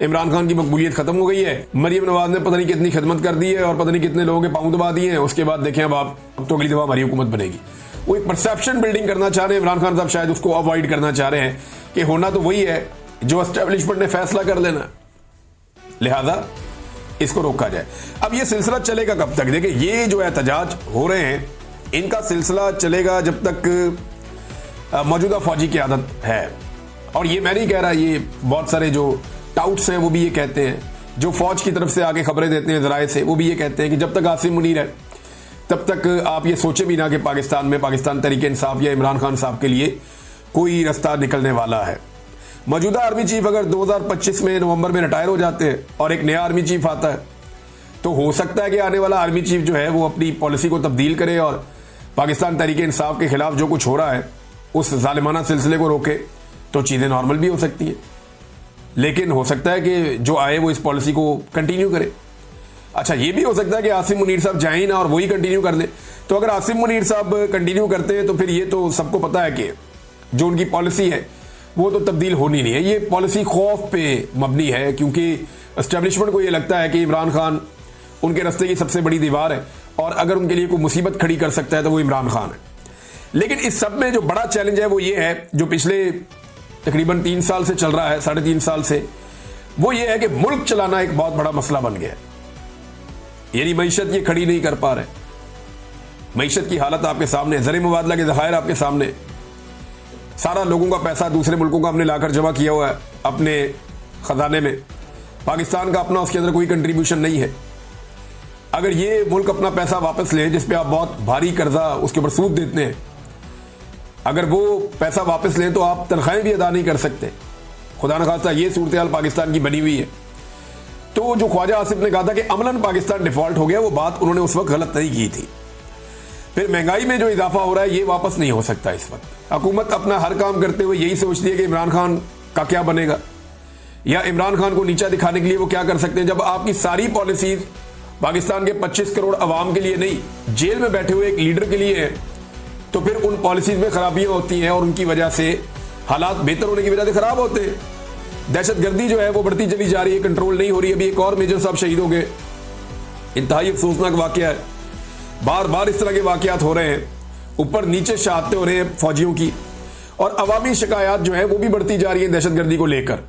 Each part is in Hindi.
इमरान खान की मकबूलियत खत्म हो गई है। मरियम नवाज ने पता नहीं कितनी खिदमत कर दी है और पता नहीं कितने लोगों के पांव दबा दिए हैं। उसके बाद देखें अब तो अगली दफा हमारी हुकूमत बनेगी। वो एक परसेप्शन बिल्डिंग करना चाह रहे हैं इमरान खान साहब, शायद उसको अवॉइड करना चाह रहे हैं कि होना तो वही है जो एस्टेब्लिशमेंट ने फैसला कर लेना, लिहाजा इसको रोका जाए। अब ये सिलसिला चलेगा कब तक? देखिए, ये जो एहतजाज हो रहे हैं इनका सिलसिला चलेगा जब तक मौजूदा फौजी की आदत है। और ये मैं नहीं कह रहा, ये बहुत सारे जो टाउट्स हैं वो भी ये कहते हैं, जो फौज की तरफ से आगे खबरें देते हैं जराए से, वो भी ये कहते हैं कि जब तक आसिम मुनीर है तब तक आप ये सोचे भी ना कि पाकिस्तान में पाकिस्तान तरीके इंसाफ या इमरान खान साहब के लिए कोई रास्ता निकलने वाला है। मौजूदा आर्मी चीफ अगर 2025 में नवंबर में रिटायर हो जाते हैं और एक नया आर्मी चीफ आता है तो हो सकता है कि आने वाला आर्मी चीफ जो है वो अपनी पॉलिसी को तब्दील करे और पाकिस्तान तरीके इंसाफ के खिलाफ जो कुछ हो रहा है उस जालिमाना सिलसिले को रोके, तो चीजें नॉर्मल भी हो सकती है। लेकिन हो सकता है कि जो आए वो इस पॉलिसी को कंटिन्यू करे। अच्छा, ये भी हो सकता है कि आसिम मुनीर साहब जाएं ना और वही कंटिन्यू कर दें। तो अगर आसिम मुनीर साहब कंटिन्यू करते हैं तो फिर ये तो सबको पता है कि जो उनकी पॉलिसी है वो तो तब्दील होनी नहीं है। ये पॉलिसी खौफ पे मबनी है क्योंकि एस्टेब्लिशमेंट को ये लगता है कि इमरान खान उनके रास्ते की सबसे बड़ी दीवार है और अगर उनके लिए कोई मुसीबत खड़ी कर सकता है तो वो इमरान खान है। लेकिन इस सब में जो बड़ा चैलेंज है वो ये है, जो पिछले तकरीबन 3 साल से चल रहा है, 3.5 साल से, वो ये है कि मुल्क चलाना एक बहुत बड़ा मसला बन गया है। यानी मईशत ये खड़ी नहीं कर पा रहे। मईशत की हालत आपके सामने, ज़र मुबादला के ज़खायर आपके सामने, सारा लोगों का पैसा दूसरे मुल्कों का हमने लाकर जमा किया हुआ है अपने खजाने में। पाकिस्तान का अपना उसके अंदर कोई कंट्रीब्यूशन नहीं है। अगर ये मुल्क अपना पैसा वापस ले जिस पे आप बहुत भारी कर्जा उसके ऊपर सूद देते हैं, अगर वो पैसा वापस लें तो आप तनख्वाहें भी अदा नहीं कर सकते। खुदा न खास्ता ये सूरत हाल पाकिस्तान की बनी हुई है। तो जो ख्वाजा आसिफ ने कहा था कि अमलन पाकिस्तान डिफॉल्ट हो गया, वो बात उन्होंने उस वक्त गलत नहीं की थी। फिर महंगाई में जो इजाफा हो रहा है ये वापस नहीं हो सकता। इस वक्त हुकूमत अपना हर काम करते हुए यही सोचती है कि इमरान खान का क्या बनेगा या इमरान खान को नीचा दिखाने के लिए वो क्या कर सकते हैं। जब आपकी सारी पॉलिसीज पाकिस्तान के 25 करोड़ अवाम के लिए नहीं, जेल में बैठे हुए एक लीडर के लिए है, तो फिर उन पॉलिसीज में खराबियां होती हैं और उनकी वजह से हालात बेहतर होने की वजह से खराब होते हैं। दहशतगर्दी जो है वो बढ़ती चली जा रही है, कंट्रोल नहीं हो रही। अभी एक और मेजर साहब शहीद हो गए, इंतहाई अफसोसनाक वाकया है। बार बार इस तरह के वाकयात हो रहे हैं, ऊपर नीचे शहादतें हो रही हैं फौजियों की, और अवामी शिकायत जो है वो भी बढ़ती जा रही है दहशतगर्दी को लेकर।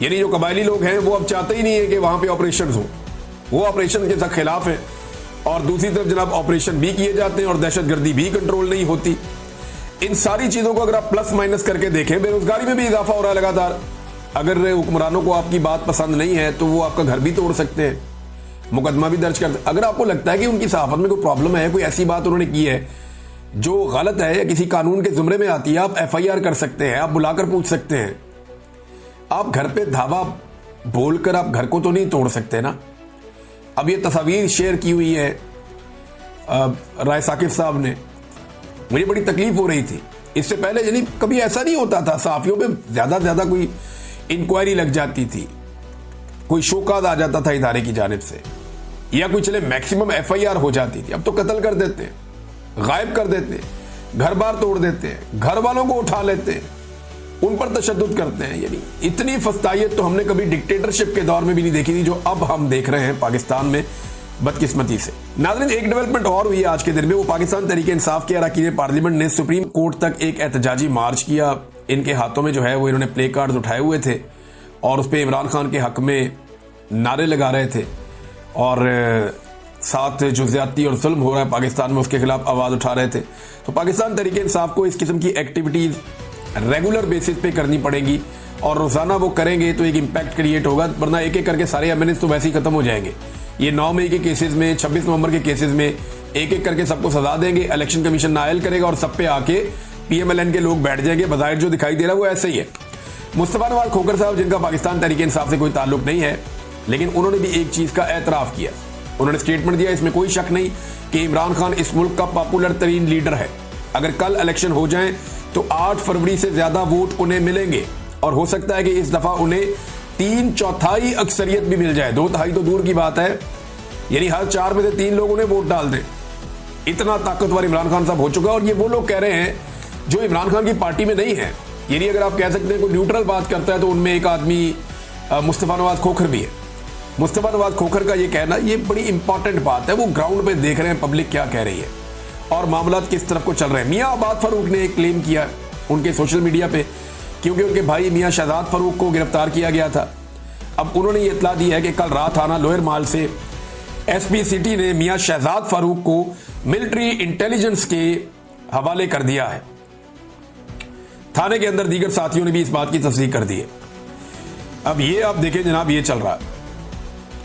यानी जो कबायली लोग हैं वो अब चाहते ही नहीं है कि वहां पे ऑपरेशन हो, वो ऑपरेशन के खिलाफ है। और दूसरी तरफ जनाब ऑपरेशन भी किए जाते हैं और दहशतगर्दी भी कंट्रोल नहीं होती। इन सारी चीजों को अगर आप प्लस माइनस करके देखें, बेरोजगारी में भी इजाफा हो रहा है लगातार। अगर हुक्मरानों को आपकी बात पसंद नहीं है तो वो आपका घर भी तोड़ सकते हैं, मुकदमा भी दर्ज करते हैं। अगर आपको लगता है कि उनकी सहाफत में कोई प्रॉब्लम है, कोई ऐसी बात उन्होंने की है जो गलत है या किसी कानून के जुमरे में आती है, आप FIR कर सकते हैं, आप बुलाकर पूछ सकते हैं। आप घर पे धावा बोलकर आप घर को तो नहीं तोड़ सकते ना। अब ये तस्वीर शेयर की हुई है राय साकिब साहब ने, मुझे बड़ी तकलीफ हो रही थी। इससे पहले यानी कभी ऐसा नहीं होता था, सहाफियों पे ज्यादा से ज्यादा कोई इंक्वायरी लग जाती थी, कोई शोकाज आ जाता था इदारे की जानिब से, या कोई चले मैक्सिमम FIR हो जाती थी। अब तो कत्ल कर देते हैं, गायब कर देते हैं, घर बार तोड़ देते हैं, घर वालों को उठा लेते हैं, उन पर तशद्दुद करते हैं। यानी इतनी फस्तायत तो हमने कभी डिक्टेटरशिप के दौर में भी नहीं देखी थी जो अब हम देख रहे हैं पाकिस्तान में, बदकिस्मती से। नाज़रीन, एक डेवलपमेंट और हुई आज के दिन में, वो पाकिस्तान तरीके इंसाफ के अरकान पार्लियामेंट ने सुप्रीम कोर्ट तक एक एहतजाजी मार्च किया। इनके हाथों में जो है वो इन्होंने प्ले कार्ड उठाए हुए थे और उस पर इमरान खान के हक में नारे लगा रहे थे और साथ जो ज्यादती और जुल्म हो रहा है पाकिस्तान में उसके खिलाफ आवाज उठा रहे थे। तो पाकिस्तान तरीके इंसाफ को इस किस्म की एक्टिविटीज रेगुलर बेसिस पे करनी पड़ेगी और रोजाना वो करेंगे तो एक इम्पैक्ट क्रिएट होगा, वरना एक एक करके सारे MNAs तो वैसे ही खत्म हो जाएंगे। ये 9 मई के केसेस में, 26 नवंबर के केसेस में एक एक करके सबको सजा देंगे, इलेक्शन कमीशन नायल करेगा और सब पे आके PMLN के लोग बैठ जाएंगे। बज़ाहिर जो दिखाई दे रहा है वो ऐसे ही है। मुस्तफा नवाज खोखर साहब, जिनका पाकिस्तान तरीके इंसाफ से कोई ताल्लुक नहीं है, लेकिन उन्होंने भी एक चीज का एतराफ किया, उन्होंने स्टेटमेंट दिया, इसमें कोई शक नहीं कि इमरान खान इस मुल्क का पॉपुलर तरीन लीडर है। अगर कल इलेक्शन हो जाए तो 8 फरवरी से ज्यादा वोट उन्हें मिलेंगे और हो सकता है कि इस दफा उन्हें 3/4 अक्सरियत भी मिल जाए। 2/3 तो दूर की बात है, यानी हर 4 में से 3 लोग उन्हें वोट डाल दें। इतना ताकतवर इमरान खान साहब हो चुका है। और ये वो लोग कह रहे हैं जो इमरान खान की पार्टी में नहीं है। यानी अगर आप कह सकते हैं कोई न्यूट्रल बात करता है तो उनमें एक आदमी मुस्तफ़ा नवाज खोखर भी है। मुस्तफ़ा नवाज खोखर का ये कहना, ये बड़ी इंपॉर्टेंट बात है। वो ग्राउंड पे देख रहे हैं पब्लिक क्या कह रही है और मामला किस तरफ को चल रहे हैं। मियाँ आबाद फारूक ने एक क्लेम किया उनके सोशल मीडिया पे, क्योंकि उनके भाई मियाँ शहजाद फारूक को गिरफ्तार किया गया था। अब उन्होंने ये इतला दी है कि कल रात थाना लोअर माल से एसपी सिटी ने मियाँ शहजाद फारूक को मिलिट्री इंटेलिजेंस के हवाले कर दिया है। थाने के अंदर दीगर साथियों ने भी इस बात की तस्दीक कर दी है। अब ये आप देखें जनाब, ये चल रहा है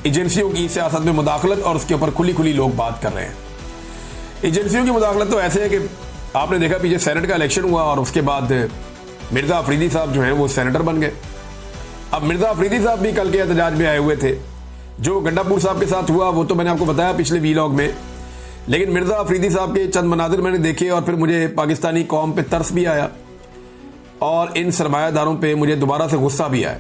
एजेंसियों की सियासत में मुदाखलत, और उसके ऊपर खुली खुली लोग बात कर रहे हैं। एजेंसियों की मुदाखलत तो ऐसे है कि आपने देखा पीछे सेनेट का इलेक्शन हुआ और उसके बाद मिर्जा अफरीदी साहब जो हैं वो सेनेटर बन गए। अब मिर्जा अफरीदी साहब भी कल के एहतजाज में आए हुए थे। जो गंडापुर साहब के साथ हुआ वो तो मैंने आपको बताया पिछले वीलॉग में, लेकिन मिर्जा अफरीदी साहब के चंद मनाजिर मैंने देखे और फिर मुझे पाकिस्तानी कौम पे तरस भी आया और इन सरमायादारों पे मुझे दोबारा से गुस्सा भी आया।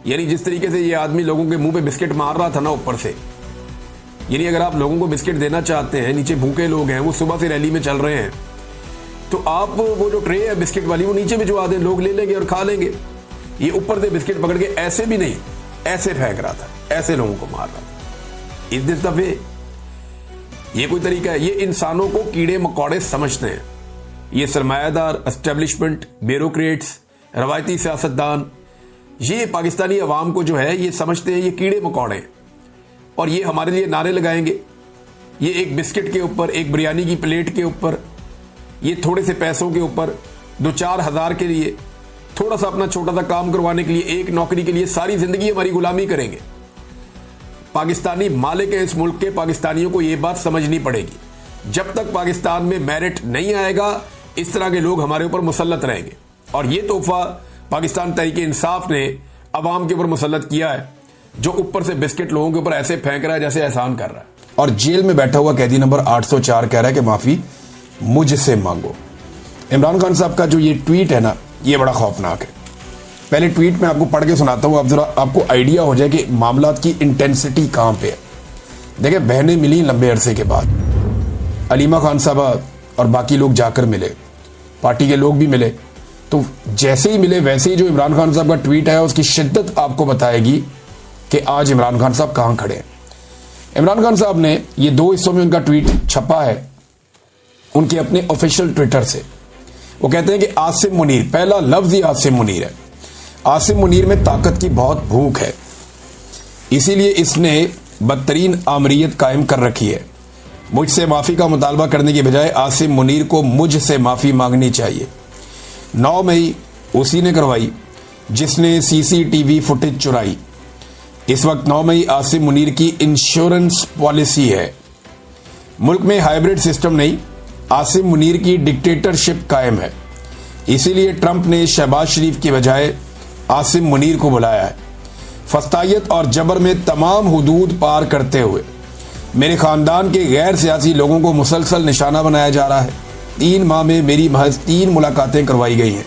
यानी जिस तरीके से ये आदमी लोगों के मुंह पे बिस्किट मार रहा था ना ऊपर से, यानी अगर आप लोगों को बिस्किट देना चाहते हैं, नीचे भूखे लोग हैं, वो सुबह से रैली में चल रहे हैं, तो आप वो जो ट्रे है बिस्किट वाली वो नीचे भिजवा दें, लोग ले लेंगे और खा लेंगे। ये ऊपर से बिस्किट पकड़ के ऐसे भी नहीं, ऐसे फेंक रहा था, ऐसे लोगों को मार रहा था। इस दिस दफे ये कोई तरीका है? ये इंसानों को कीड़े मकोड़े समझते हैं। ये सरमायादार, एस्टेब्लिशमेंट, ब्यूरोक्रेट्स, रवायती सियासतदान, ये पाकिस्तानी अवाम को जो है ये समझते हैं ये कीड़े मकोड़े, और ये हमारे लिए नारे लगाएंगे। ये एक बिस्किट के ऊपर, एक बिरयानी की प्लेट के ऊपर, ये थोड़े से पैसों के ऊपर, 2-4 हज़ार के लिए, थोड़ा सा अपना छोटा सा काम करवाने के लिए, एक नौकरी के लिए सारी जिंदगी हमारी गुलामी करेंगे। पाकिस्तानी मालिक है इस मुल्क के, पाकिस्तानियों को ये बात समझनी पड़ेगी। जब तक पाकिस्तान में मेरिट नहीं आएगा, इस तरह के लोग हमारे ऊपर मुसल्लत रहेंगे। और ये तोहफा पाकिस्तान तहरीके इंसाफ ने अवाम के ऊपर मुसल्लत किया है, जो ऊपर से बिस्किट लोगों के ऊपर ऐसे फेंक रहा है जैसे एहसान कर रहा है। और जेल में बैठा हुआ कैदी नंबर 804 कह रहा है कि माफी मुझसे मांगो। इमरान खान साहब का जो ये ट्वीट है ना, ये बड़ा खौफनाक है। पहले ट्वीट में आपको पढ़ के सुनाता हूं, आप जरा आपको आइडिया हो जाए कि मामला की इंटेंसिटी कहां पे है। देखिए, बहनें मिली लंबे अरसे के बाद, अलीमा खान साहबा और बाकी लोग जाकर मिले, पार्टी के लोग भी मिले। तो जैसे ही मिले वैसे ही जो इमरान खान साहब का ट्वीट है उसकी शिद्दत आपको बताएगी कि आज इमरान खान साहब कहां खड़े हैं। इमरान खान साहब ने ये 2 हिस्सों में उनका ट्वीट छपा है उनके अपने ऑफिशियल ट्विटर से। वो कहते हैं कि आसिम मुनीर, पहला लफ्ज ही आसिम मुनीर है। आसिम मुनीर में ताकत की बहुत भूख है, इसीलिए इसने बदतरीन आमरीयत कायम कर रखी है। मुझसे माफी का मुतालबा करने के बजाय आसिम मुनीर को मुझसे माफी मांगनी चाहिए। 9 मई उसी ने करवाई जिसने सीसीटीवी फुटेज चुराई। इस वक्त 9 मई आसिम मुनीर की इंश्योरेंस पॉलिसी है। मुल्क में हाइब्रिड सिस्टम नहीं, आसिम मुनीर की डिक्टेटरशिप कायम है। इसीलिए ट्रंप ने शहबाज शरीफ की बजाय आसिम मुनीर को बुलाया है। फस्तायत और जबर में तमाम हुदूद पार करते हुए मेरे खानदान के गैर सियासी लोगों को मुसलसल निशाना बनाया जा रहा है। 3 माह में मेरी महज 3 मुलाकातें करवाई गई हैं।